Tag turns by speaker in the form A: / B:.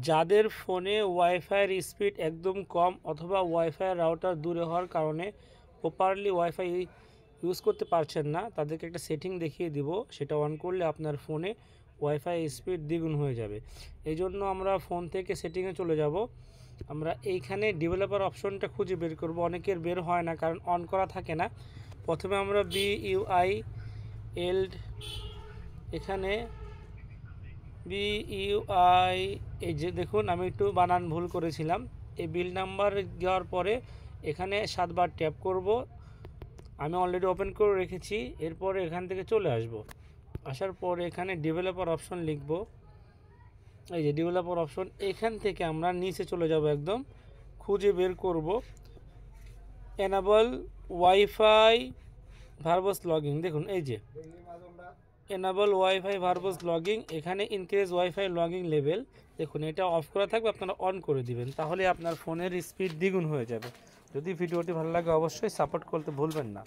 A: যাদের ফোনে ওয়াইফাইয়ের স্পিড একদম কম অথবা ওয়াইফাই রাউটার দূরে হওয়ার কারণে প্রপারলি ওয়াইফাই ইউজ করতে পারছেন না, তাদেরকে একটা সেটিং দেখিয়ে দিব। সেটা অন করলে আপনার ফোনে ওয়াইফাই স্পিড দ্বিগুণ হয়ে যাবে। এই জন্য আমরা ফোন থেকে সেটিংয়ে চলে যাব। আমরা এইখানে ডেভেলপার অপশনটা খুঁজে বের করব। অনেকের বের হয় না কারণ অন করা থাকে না। প্রথমে আমরা BUIL এখানে BUI, এই যে দেখুন আমি একটু বানান ভুল করেছিলাম। এই বিল নাম্বার দেওয়ার পরে এখানে 7 বার ট্যাপ করব। আমি অলরেডি ওপেন করে রেখেছি। এরপরে এখান থেকে চলে আসব। আসার পরে এখানে ডেভেলপার অপশন লিখব। এই যে ডেভেলপার অপশন, এখান থেকে আমরা নিচে চলে যাব, একদম খুঁজে বের করব এনাবল ওয়াইফাই ভার্বস লগইন। দেখুন এই যে এনাবল ওয়াইফাই ভার্বস লগইন, এখানে ইনক্রিজ ওয়াইফাই লগইন লেভেল। দেখুন এটা অফ করা থাকবে, আপনারা অন করে দিবেন, তাহলে আপনার ফোনের স্পিড দ্বিগুণ হয়ে যাবে। যদি ভিডিওটি ভালো লাগে অবশ্যই সাপোর্ট করতে ভুলবেন না।